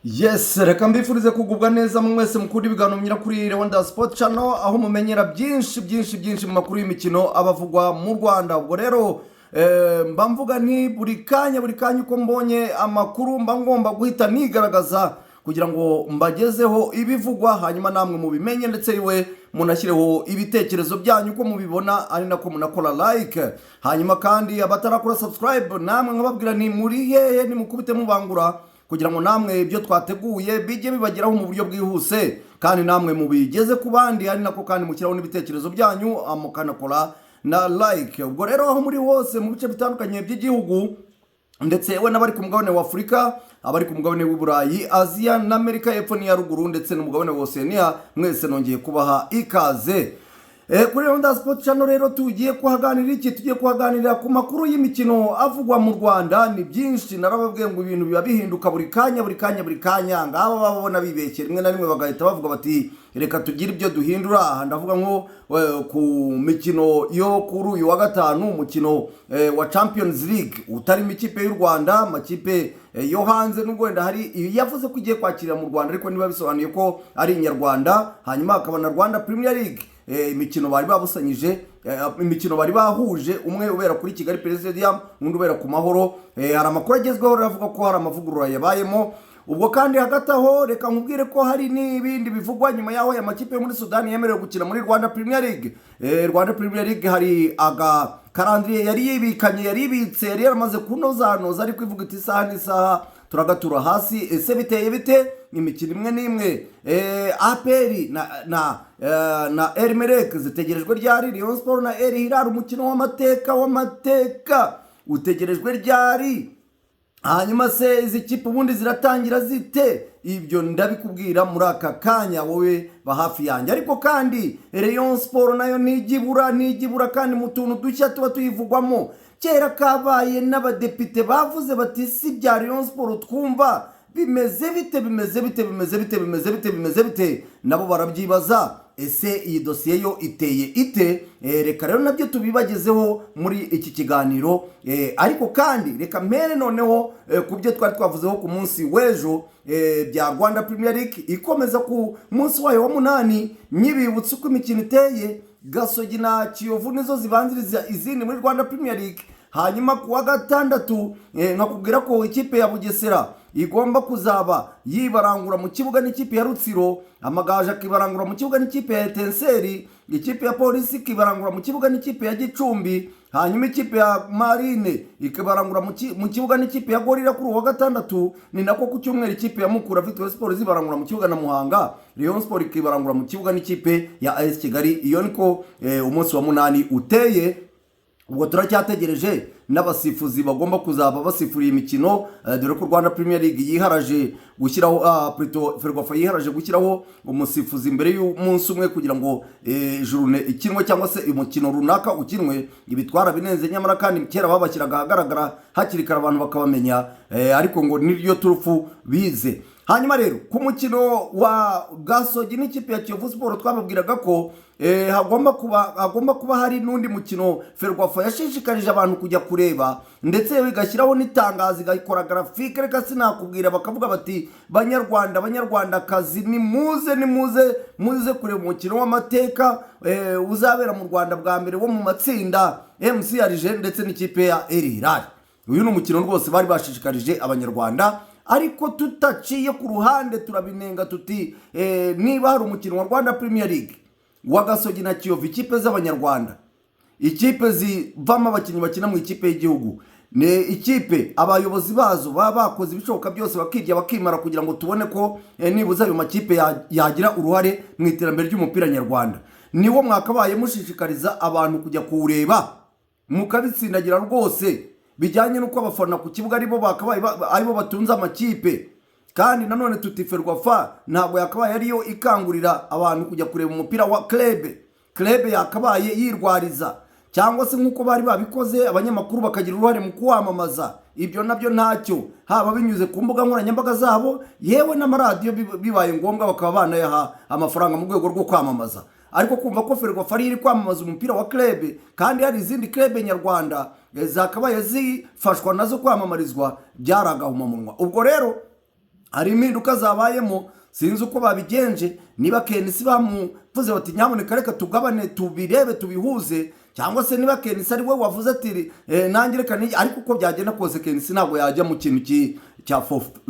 Yes, reka mbifurize kugubwa neza mwese mukunda ibiganiro myira kuri Rwanda Sport Channel aho mumenyera byinshi mu makuru y'imikino abavugwa mu Rwanda. Ubwo rero mba mvuga ni buri kanya uko mbonye amakuru mba ngomba guhita nigaragaza kugira ngo mbagezeho ibivugwa hanyuma namwe mubimenye ndetse iwe munashyireho ibitekerezo byanyu uko mubibona ari nako munakora like. Hanyuma kandi abatarakora subscribe namwe nkababwira ni muri hehe ni mukubite mubangura kugira ngo namwe ibyo twateguye bijye bibageraho mu buryo bwihuse kandi namwe mubigeze ku bandi ari nako kandi mukiraho n'ibitekerezo byanyu mukanakora na like. Ubwo rero aho muri hose mu bice bitandukanye by'igihugu ndetse we n'abari ku mugabane wa Afurika, abari ku mugabane w'i Burayi, Aziya na Amerika y'Epfo n'iya Ruguru ndetse n'umugabane wa Oceania, mwese nongeye kubaha ikaze. Kuri Rwanda Sport Channel rero tugiye kuhaganirira ku makuru y'imikino avugwa mu Rwanda. Ni byinshi narababwiye ngo ibintu biba bihinduka buri kanya ngaba babona bibeshye rimwe na rimwe bagahita bavuga bati reka tugire ibyo duhindura. Ndavuga nko ku mikino yo kuri uyu wa gatanu, umukino wa Champions League utari ikipe y'u Rwanda, amakipe yo hanze nubwo wenda hari yavuze ko igiye kwakira mu Rwanda ariko niba bisobanuye ko ari inyarwanda. Hanyuma hakaba na Rwanda Premier League, imikino bari babusanyije, imikino bari bahuje, umwe ubera kuri Kigali Stadium undi ubera ku Mahoro. Hari amakuru agezweho ravuga ko hari amavugurura yabayemo. Ubwo kandi hagati aho reka nkubwire ko hari n'ibindi bivugwa nyuma yaho ya makipe yo muri Sudani yemerewe gukina muri Rwanda Premier League. Rwanda Premier League hari calendrier yari yibitse yari yaramaze kunoza ariko ivuga iti isaha n'isaha turagatura hasi. Ese biteye bite? Imikino imwe n'imwe APR na El Merreikh zitegerejwe ryari? Rayon Sport na El Hilal umukino w'amateka utegerejwe ryari? Hanyuma se izi kipe ubundi ziratangira zite? Ibyo ndabikubwira muri aka kanya wowe bahafi yanjye. Ariko kandi Rayon Sport nayo ntigibura kandi mu tuntu dushya tuba tuyivugwamo. Kera kabaye n'abadepite bavuze bati si bya Rayon Sport twumva bimeze bite nabo barabyibaza. Ese iyi dosiye yo iteye ite? Reka rero nabyo tubibagezeho muri iki kiganiro. Ariko kandi reka mpere noneho ku byo twari twavuzeho ku munsi w'ejo bya Rwanda Premier League ikomeza ku munsi wayo wa 8. Nyibibutse uko imikino iteye, Gasogi na Kiyovu nizo zibanziriza izindi muri Rwanda Premier League. Hanyuma ku wa gatandatu nakubwira ko ikipe ya Bugesera igomba kuzaba yibarangura mu kibuga n'ikipe ya Rutsiro, Amagaju akibarangura mu kibuga n'ikipe ya Etenseri, ikipe ya Polisi ikibarangura mu kibuga n'ikipe ya Gicumbi, hanyuma ikipe ya Marine ikibarangura mu kibuga n'ikipe ya Gorira kuri wa gatandatu. Ni nako ku cyumweru ikipe ya Mukura Victory Sport zibarangura mu kibuga na Muhanga, Rayon Sport ikibarangura mu kibuga n'ikipe ya AS Kigali. Iyo niko umunsi wa 8 uteye. Ubwo turacyategereje n'abasifuzi bagomba kuzaba basifuriye imikino, dore ko Rwanda Premier League yiharaje gushyiraho Ferwafa yiharaje gushyiraho umusifuzi mbere y'umunsi umwe kugira ngo journée ikinwe cyangwa se umukino runaka ukinwe. Ibitwara binenze nyamara kandi kera babashyiraga ahagaragara hakiri kare abantu bakabamenya, ariko ngo niryo turufu bize. Hanyuma rero ku mukino wa Gasogi n'ikipe ya Kiyovu Sport twababwiraga ko hagomba kuba hari n'undi mukino Ferwafa yashishikarije abantu kujya kureba ndetse bigashyiraho n'itangazo igakora graphique. Reka sinakubwira bakavuga bati banyarwandakazi ni muze kureba umukino w'amateka uzabera mu Rwanda bwa mbere wo mu matsinda MC Arije ndetse n'ikipe ya El Hilal. Uyu ni umukino rwose bari bashishikarije abanyarwanda, ariko tutaciye ku ruhande turabinenga tuti niba hari umukino wa Rwanda Premier League wa Gasogi na Kiyovu, ikipe z'abanyarwanda, ikipe zivamo abakinnyi bakina mu ikipe y'igihugu, ni ikipe abayobozi bazo baba bakoze ibishoboka byose bakirya bakimara kugira ngo tubone ko nibuza ayo makipe yagira uruhare mu iterambere ry'umupira nyarwanda. Niwo mwakabaye mushishikariza abantu kujya kuwureba mukabitsindagira rwose, bijyanye nuko abafana ku kibuga aribo batunze amakipe. Kandi nanone tuti Ferwafa ntabwo yakabaye ariyo ikangurira abantu kujya kureba umupira wa club yakabaye yirwariza, cyangwa se nkuko bari babikoze abanyamakuru bakagira uruhare mu kuwamamaza. Ibyo nabyo ntacyo, haba binyuze ku mbuga nkoranyambaga zabo, yewe n'amaradiyo bibaye ngombwa bakaba banayaha amafaranga mu rwego rwo kwamamaza. Ariko kumva ko Ferwafa ari iri kwamamaza umupira wa club kandi hari izindi club nyarwanda zakabaye zifashwa nazo kwamamarizwa byaragahumamunwa. Ubwo rero hari impinduka zabayemo, sinzi uko babigenje, niba Kenisi bamuvuze bati nyamuneka reka tugabane tubirebe tubihuze, cyangwa se niba Kenisi ari we wavuze ati nanjye reka ariko uko byagenda kose Kenisi ntabwo yajya mu kintu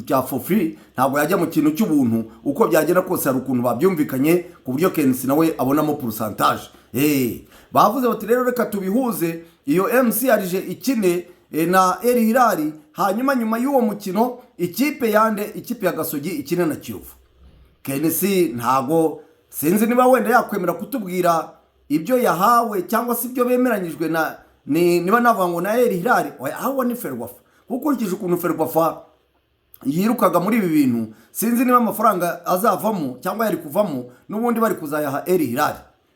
cya for free, ntabwo yajya mu kintu cy'ubuntu. Uko byagenda kose hari ukuntu babyumvikanye ku buryo Kenisi nawe abonamo pourcentage. Bavuze bati rero reka tubihuze, iyo MCRG ikine na El Hilal, hanyuma nyuma y'uwo mukino ikipe ya Gasogi ikine na Kiyovu. Kenisi ntago sinzi niba wenda yakwemera kutubwira ibyo yahawe cyangwa se ibyo bemeranyijwe niba navuga ngo na El Hilal aho ni Ferwafa, ukurikije ukuntu Ferwafa yirukaga muri ibi bintu, sinzi niba amafaranga azavamo cyangwa yari kuvamo n'ubundi bari kuzayaha El Hilal.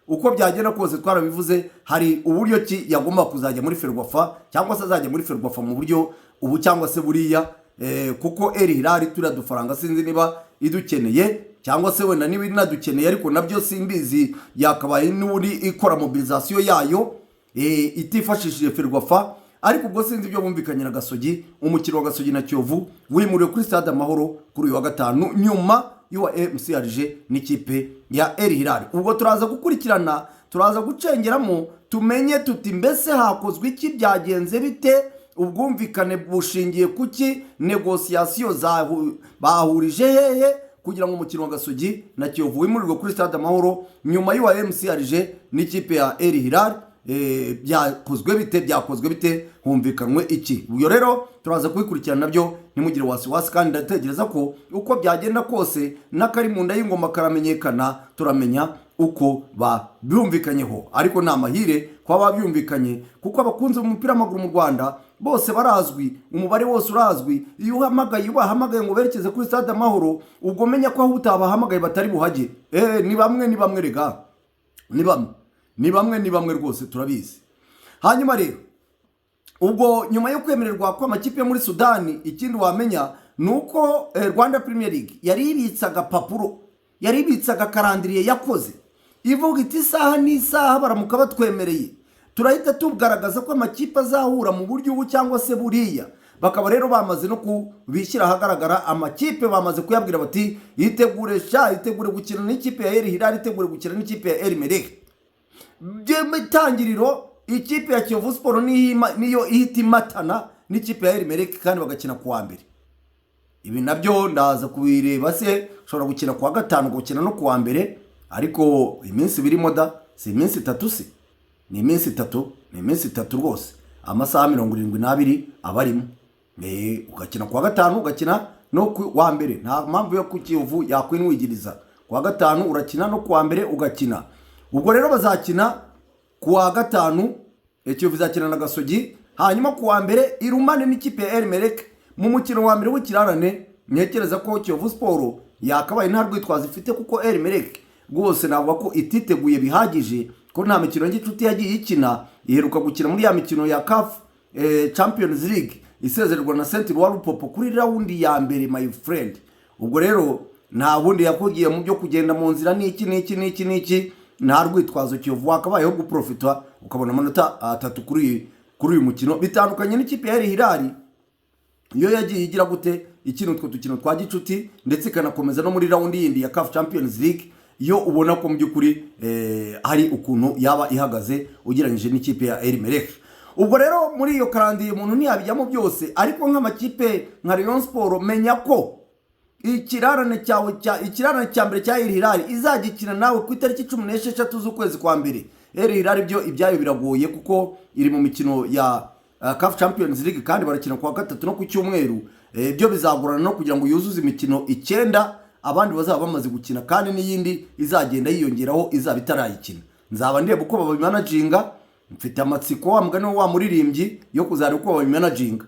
Uko byagenda kose twarabivuze, hari uburyo ki yagomba kuzajya muri Ferwafa cyangwa se azajya muri Ferwafa mu buryo ubu cyangwa se buriya, kuko El Hilal turadufaranga sinzi niba idukeneye cyangwa se wenda niba inadukeneye, ariko nabyo simbizi, yakabaye n'uri ikora mobilisation yayo itifashishije Ferwafa. Ariko ubwo sinzi ibyo bumvikanye na Gasogi. Umukino wa Gasogi na Kiyovu wimuriwe kuri Stade Amahoro kuri uyu wa gatanu nyuma y'uwa MCRG n'ikipe ya El Hilal. Ubwo turaza gukurikirana, turaza gucengeramo tumenye tuti mbese hakozwe iki, byagenze bite, ubwumvikane bushingiye kuki, negociation bahurije hehe kugira ngo umukino wa Gasogi na Kiyovu wimurirwe kuri Stade Amahoro nyuma y'uwa MCRG n'ikipe ya El Hilal. Byakozwe bite, humvikanwe iki? Ubwo rero turaza kubikurikirana nabyo, nimugire wasi kandi ndatekereza ko uko byagenda kose n'akari mu nda y'ingoma karamenyekana, turamenya uko babyumvikanyeho. Ariko nta mahire kwa babyumvikanye, kuko abakunze umupira w'amaguru mu Rwanda bose barazwi, umubare wose urazwi. Iyo ubahamagaye ngo berekeze kuri Stade Amahoro, ubwo menya ko aho utabahamagaye batari buhage. Ni bamwe rega, ni bamwe rwose turabizi. Hanyuma rero ubwo nyuma yo kwemererwa kwa amakipe yo muri Sudani, ikindi wamenya nuko Rwanda Premier League yari ibitsaga papuro, yari ibitsaga karandiriye yakoze, ivuga iti isaha n'isaha baramuka batwemereye turahita tugaragaza ko amakipe azahura mu buryo ubu cyangwa se buriya. Bakaba rero bamaze no kubishyira ahagaragara, amakipe bamaze kuyabwira bati yitegure gukina n'ikipe ya El Hilal, yitegure gukina n'ikipe ya El Merreikh. By'itangiriro ikipe ya Kiyovu Sport niyo ihita imatana n'ikipe ya El Merreikh kandi bagakina kuwa mbere. Ibi nabyo ndaza kubireba, se ushobora gukina kuwa gatanu gukina no kuwa mbere, ariko iminsi birimo da si iminsi 3 se, ni iminsi 3 rwose, amasaha 72 abarimo. Ugakina kuwa gatanu ugakina no kuwa mbere, nta mpamvu yo kukiyovu yakwinwigiriza. Kuwa gatanu urakina no kuwa mbere ugakina. Ubwo rero bazakina kuwa gatanu, Kiyovu izakina na Gasogi, hanyuma kuwa mbere irumane n'ikipe ya El Merreikh mu mukino wa mbere w'ikirarane. Ntekereza ko Kiyovu Sport yakabaye nta rwitwazo ifite, kuko El Merreikh rwose navuga ko ititeguye bihagije, ko nta mikino y'inshuti yagiye ikina. Iheruka gukina muri ya mikino ya CAF Champions League isezererwa na Saint Louis Lupopo kuri raundi ya mbere, my friend. Ubwo rero nta bundi yakugiye mu byo kugenda mu nzira n'iki, nta rwitwazo Kiyovu wakabayeho guprofita ukabona amanota 3 kuri uyu mukino. Bitandukanye n'ikipe ya El Hilal, iyo yagiye igira gute ikintu utwo dukino twa gicuti, ndetse ikanakomeza no muri raundi yindi ya CAF Champions League, iyo ubona ko mu by'ukuri hari ukuntu yaba ihagaze ugereranyije n'ikipe ya El Merreikh. Ubwo rero muri iyo karandiye umuntu ntiyabijyamo byose, ariko nk'amakipe nka Rayon Sport menya ko ikirarane cya mbere cya El Hilal izagikina nawe ku itariki 16 z'ukwezi kwa mbere. El Hilal byo ibyayo biragoye, kuko iri mu mikino ya CAF Champions League kandi barakina kuwa gatatu no ku cyumweru. Byo bizagorana no kugira ngo yuzuze imikino 9 abandi bazaba bamaze gukina, kandi n'iyindi izagenda yiyongeraho izaba itarayikina. Nzaba ndeba uko babimanaginga, mfite amatsiko wa mugani wa muririmbyi yo kuzana uko babimanaginga.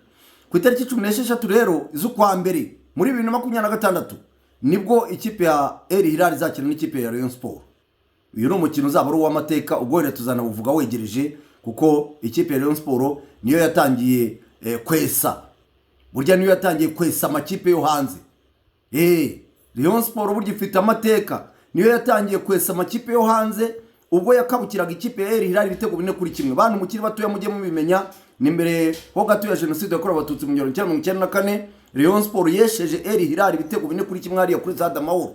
Ku itariki 16 rero z'ukwa mbere muri 2026 nibwo ikipe ya El Hilal izakina n'ikipe ya Rayon Sport. Uyu ni umukino uzaba ari uw'amateka, ubwo rero tuzanabuvuga wegereje, kuko ikipe ya Rayon Sport niyo yatangiye kwesa, burya niyo yatangiye kwesa amakipe yo hanze. Rayon Sport burya ifite amateka, niyo yatangiye kwesa amakipe yo hanze, ubwo yakabukiraga ikipe ya El Hilal ibitego 4-1. Bantu mukiri batoya mujye mubimenya, ni mbere ho gato ya Jenoside yakorewe Abatutsi mu 1994, Rayon Sport yesheje El Hilal ibitego 4-1 hariya kuri Stade Amahoro.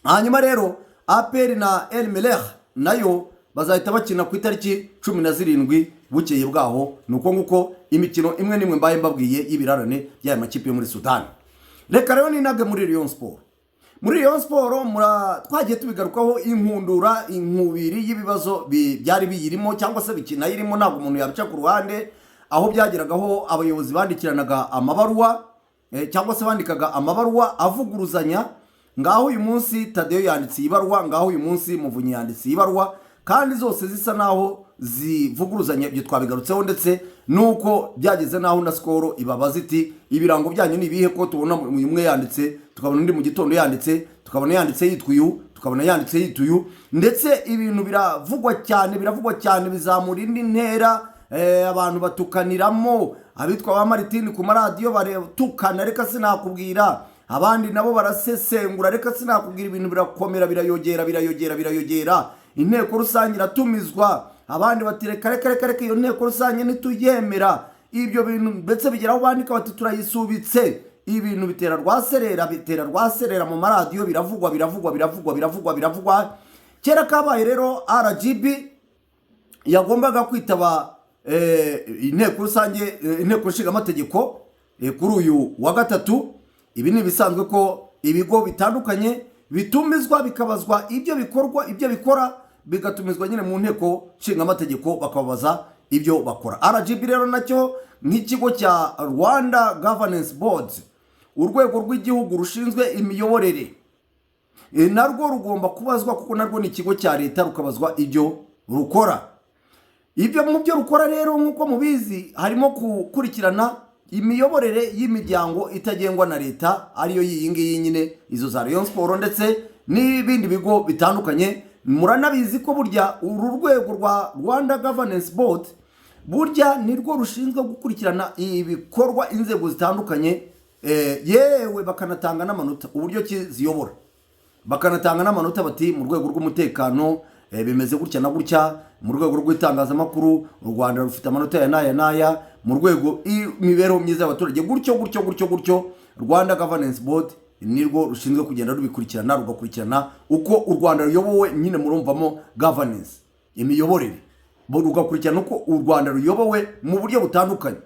Hanyuma rero APR na El Merreikh nayo bazahita bakina ku itariki 17 bukeye bwaho. Nuko nguko imikino imwe nimwe mbaye mbabwiye y'ibirarane y'aya makipe yo muri Sudan. Reka rero ninage muri Rayon Sport. Muri Rayon Sport twagiye tubigarukaho inkundura inkubiri y'ibibazo byari biyirimo cyangwa se bikina yirimo, ntabwo umuntu yabica ku ruhande, aho byageragaho abayobozi bandikiranaga amabaruwa cyangwa se bandikaga amabaruwa avuguruzanya. Ngaho uyu munsi Tadeo yanditse ibaruwa, ngaho uyu munsi Muvunyi yanditse ibaruwa, kandi zose zisa naho zivuguruzanya. Ibyo twabigarutseho, ndetse nuko byageze naho na Skol ibabaza iti ibirango byanyu ni bihe ko tubona umwe yanditse, tukabona undi mu gitondo yanditse, tukabona yanditse yitwuyu, tukabona yanditse yituyu, ndetse ibintu biravugwa cyane bizamura indi ntera. Abantu batukaniramo, abitwa ba Martin ku maradiyo baretukana, reka sinakubwira, abandi nabo barasesengura, reka sinakubwira, ibintu birakomera, birayogera. Inteko rusange iratumizwa, abandi bati reka iyo nteko rusange nituyemera. Ibyo bintu ndetse bigeraho bandika bati turayisubitse. Ibintu bitera rwaserera mu maradiyo, biravugwa. Kera kabaye rero RGB yagombaga kwitaba inteko rusange, inteko nshinga amategeko kuri uyu wa gatatu. Ibi ni bisanzwe ko ibigo bitandukanye bitumizwa bikabazwa ibyo bikora, bigatumizwa nyine mu nteko nshinga amategeko bakabaza ibyo bakora. RGB rero nacyo nk'ikigo cya Rwanda Governance Board, urwego rw'igihugu rushinzwe imiyoborere, narwo rugomba kubazwa kuko narwo ni ikigo cya leta, rukabazwa ibyo rukora. Ibyo mu byo rukora rero nk'uko mubizi harimo gukurikirana imiyoborere y'imiryango itagengwa na leta, ariyo yiyingiyi nyine izo za Rayon Sport ndetse n'ibindi bigo bitandukanye. Muranabizi ko burya uru rwego rwa Rwanda Governance Board burya nirwo rushinzwe gukurikirana ibikorwa inzego zitandukanye, yewe bakanatanga n'amanota uburyo kiziyobora, bakanatanga n'amanota bati mu rwego rw'umutekano bimeze gutya na gutya, mu rwego rw'itangazamakuru u Rwanda rufite amanota ya naya, mu rwego imibereho myiza y'abaturage, gutyo. Rwanda Governance Board nirwo rushinzwe kugenda rubikurikirana, rugakurikirana uko u Rwanda ruyobowe. Nyine murumvamo governance, imiyoborere, rugakurikirana uko u Rwanda ruyobowe mu buryo butandukanye,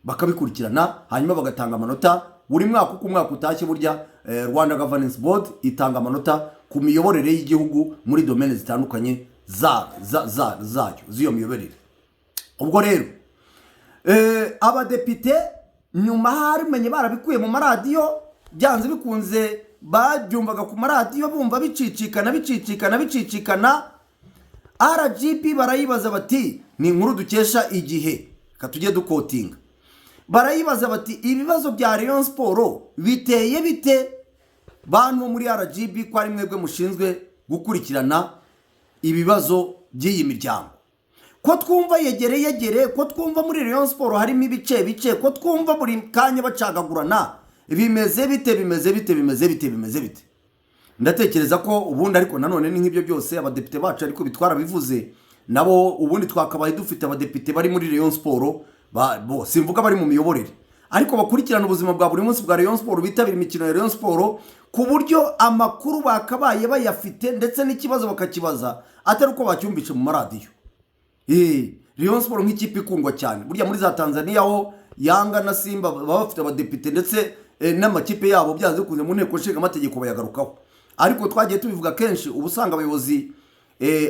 bakabikurikirana hanyuma bagatanga amanota buri mwaka. Uko umwaka utashye burya Rwanda Governance Board itanga amanota ku miyoborere y'igihugu muri domaine zitandukanye zayo z'iyo miyoborere. Ubwo rero abadepite nyuma harimenye barabikuye mu maradiyo, byanze bikunze babyumvaga ku maradiyo bumva bicicikana. RGB barayibaza bati, ni inkuru dukesha Igihe, katujye dukotinga, barayibaza bati ibibazo bya Rayon Sport biteye bite bantu muri RGB, ko ari mwebwe mushinzwe gukurikirana ibibazo by'iyi miryango, ko twumva yegere, ko twumva muri Rayon Sport harimo ibice, ko twumva buri kanya bacagagurana, bimeze bite. Ndatekereza ko ubundi ariko nanone ni nk'ibyo byose abadepite bacu ariko bitwara bivuze nabo, ubundi twakabaye dufite abadepite bari muri Rayon Sport bo simvuga bari mu miyoborere, ariko bakurikirana ubuzima bwa buri munsi bwa Rayon Sport, bitabira imikino ya Rayon Sport ku buryo amakuru bakabaye bayafite, ndetse n'ikibazo bakakibaza atari uko bacyumbice mu maradiyo. Rayon Sport nk'ikipe ikundwa cyane burya muri za Tanzania, aho Yanga na Simba baba bafite abadepite ndetse n'amakipe yabo byanze kuze mu nteko nshinga amategeko bayagarukaho. Ariko twagiye tubivuga kenshi, ubusanga abayobozi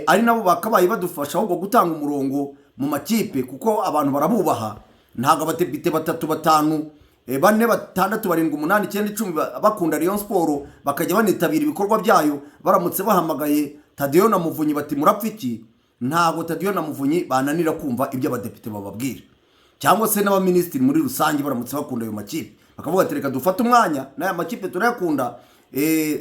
ari nabo bakabaye badufasha ahubwo gutanga umurongo mu makipe, kuko abantu barabubaha. Ntago abadepite 3, 5, 4, 6, 7, 8, 9, 10 bakunda Rayon Sport bakajya banitabira ibikorwa byayo, baramutse bahamagaye Tadeo na Muvunyi bati murapfiki, ntago Tadeo na Muvunyi bananira kumva ibyo abadepite bababwira, cyangwa se n'abaministiri muri rusange baramutse bakunda ayo makipe bakavuga ati reka dufate umwanya n'aya makipe turayakunda,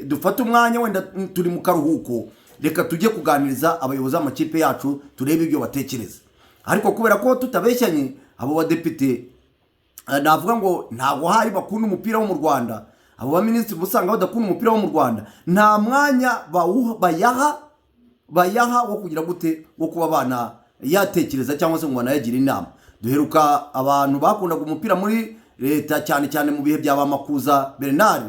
dufate umwanya wenda turi mu karuhuko, reka tujye kuganiriza abayobozi b'amakipe yacu turebe ibyo batekereza. Ariko kubera ko tutabeshyanye, abo badepite navuga ngo ntago hari bakunda umupira wo mu Rwanda, abo baministiri busanga badakunda umupira wo mu Rwanda, nta mwanya bayaha wo kugira gute wo kuba bana yatekereza cyangwa se ngo banayagira inama. Duheruka abantu bakundaga umupira muri leta cyane cyane mu bihe byaba Makuza Bernard,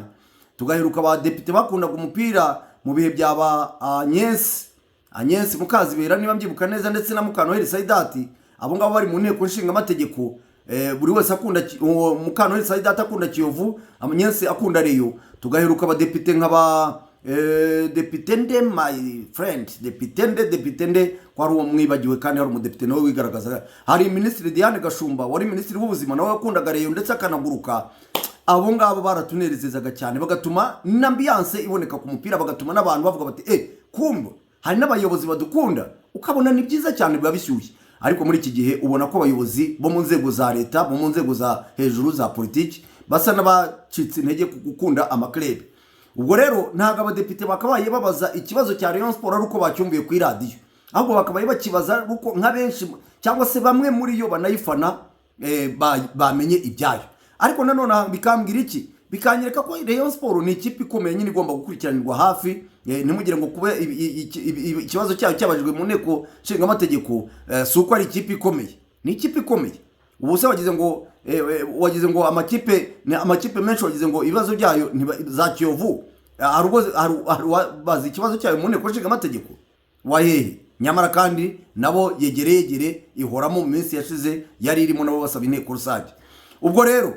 tugaheruka abadepite bakundaga umupira mu bihe byaba Agnes Mukazibera niba mbyibuka neza, ndetse na Mukanoheli Saidati. Abo ngabo bari mu nteko nshinga amategeko, buri wese akunda Mukanoheli Saidati akunda Kiyovu, Agnes akunda Rayon. Tugaheruka abadepite nk'aba depite nde my friend, depite nde kwari uwo mwibagiwe, kandi hari umudepite nawe wigaragaza. Hari Minisitiri Diane Gashumba wari Minisitiri w'ubuzima nawe yakundaga Rayon ndetse akanaguruka. Abo ngabo baratunerezezaga cyane, bagatuma n'ambiance iboneka ku mupira, bagatuma n'abantu bavuga bati kumbe hari n'abayobozi badukunda, ukabona ni byiza cyane, biba bishyushye. Ariko muri iki gihe ubona ko abayobozi bo mu nzego za leta, bo mu nzego za hejuru za politiki basa n'abacitse intege ku gukunda amaklebe. Ubwo rero ntago abadepite bakabaye babaza ikibazo cya Rayon Sport ari uko bacyumviye ku radio, ahubwo bakabaye bakibaza uko nka benshi cyangwa se bamwe muri yo banayifana bamenye ibyayo. Ariko nanone bikambwira iki, bikanyereka ko Rayon Sport ni ikipe ikomeye nyine igomba gukurikiranirwa hafi. Ntimugire ngo kuba ikibazo cyayo cyabajijwe mu nteko nshinga amategeko suko ari ikipe ikomeye, ni ikipe ikomeye. Ubu se wagize ngo amakipe menshi wagize ngo ibibazo byayo za Kiyovu bazi ikibazo cyayo mu nteko nshinga amategeko wahehe, nyamara kandi nabo yegere ihoramo mu minsi yashize yari irimo nabo basaba inteko rusange. Ubwo rero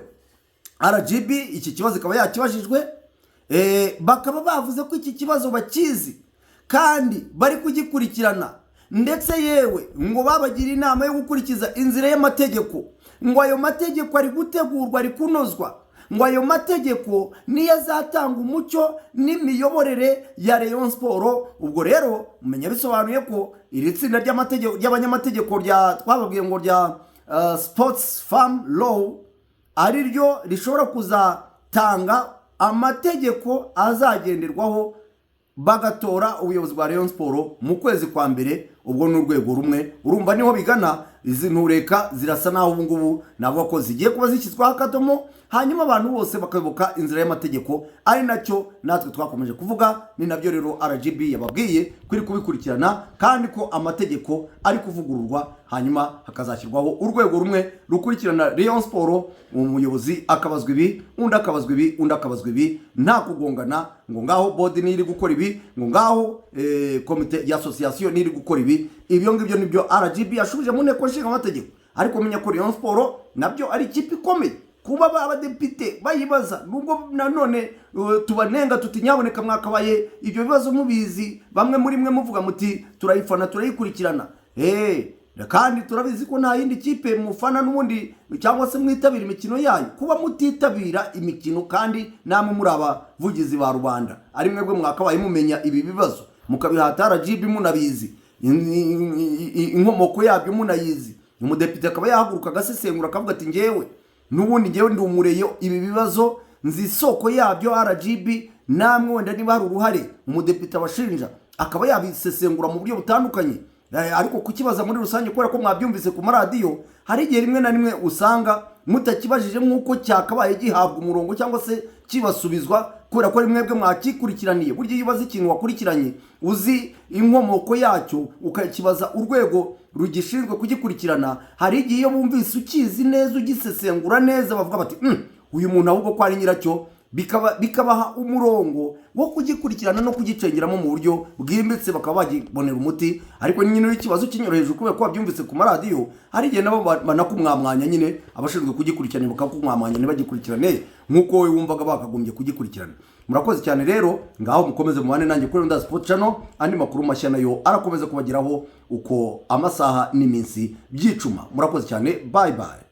RGB iki kibazo ikaba yakibajijwe, bakaba bavuze ko iki kibazo bakizi kandi bari kugikurikirana, ndetse yewe ngo babagira inama yo gukurikiza inzira y'amategeko, ngo ayo mategeko ari gutegurwa, ari kunozwa, ngo ayo mategeko niyo azatanga umucyo n'imiyoborere ya Rayon Sport. Ubwo rero mumenya bisobanuye ko iri tsinda ry'abanyamategeko twababwiye ngo rya Sports Farm Law ari ryo rishobora kuzatanga amategeko azagenderwaho bagatora ubuyobozi bwa Rayon Sport mu kwezi kwa mbere. Ubwo n'urwego rumwe, urumva niho bigana. Izi ntureka zirasa naho ubu ngubu navuga ko zigiye kuba zishyizwaho akadomo, hanyuma abantu bose bakayoboka inzira y'amategeko, ari nacyo natwe twakomeje kuvuga. Ni nabyo rero RGB yababwiye kuri kubikurikirana, kandi ko amategeko ari kuvugururwa, hanyuma hakazashyirwaho urwego rumwe rukurikirana Rayon Sport. Umuyobozi akabazwa ibi, undi akabazwa ibi, undi akabazwa ibi, nta kugongana ngo ngaho board niri gukora ibi, ngo ngaho komite ya association niri gukora ibi. Ibyo ngibyo nibyo RGB yashubije mu nteko nshinga amategeko. Ariko menya ko Rayon Sport nabyo ari ikipe ikomeye, kuba abadepite bayibaza nubwo nanone tubanenga tuti nyaboneka mwakabaye ibyo bibazo mubizi, bamwe muri mwe muvuga muti turayifana turayikurikirana, kandi turabizi ko nta yindi kipe mufana n'ubundi cyangwa se mwitabira imikino yayo. Kuba mutitabira imikino kandi namwe muri abavugizi ba rubanda, ari mwebwe mwakabaye mumenya ibi bibazo, mukabihata RGB munabizi, inkomoko yabyo munayizi. Umudepite akaba yahaguruka agasesengura akavuga ati n'ubundi ndi umureyo, ibi bibazo nzi isoko yabyo RGB, namwe wenda niba hari uruhare umudepite abashinja akaba yabisesengura mu buryo butandukanye. Ariko kukibaza muri rusange kubera ko mwabyumvise ku maradiyo, hari igihe rimwe na rimwe usanga mutakibajije nk'uko cyakabaye gihabwa umurongo cyangwa se kibasubizwa, kubera ko mwebwe mwakikurikiraniye. Burya iyo ubaza ikintu wakurikiranye uzi inkomoko yacyo ukakibaza urwego rugishinzwe kugikurikirana, hari igihe iyo bumvise ukizi neza ugisesengura neza bavuga bati uyu muntu ahubwo ko ari nyiracyo, bikabaha umurongo wo kugikurikirana no kugicengeramo mu buryo bwimbitse, bakaba bagibonera umuti. Ariko nyine w'ikibazo kinyoroheje kubera ko babyumvise ku maradiyo, hari igihe nabo banakumwamwanya, nyine abashinzwe kugikurikirana bakakumwamwanya ntibagikurikirane nk'uko wowe wumvaga bakagombye kugikurikirana. Murakoze cyane rero, ngaho mukomeze mubane nanjye kuri Ronda Sport Channel. Andi makuru mashya nayo arakomeza kubageraho uko amasaha n'iminsi byicuma. Murakoze cyane, bye bye.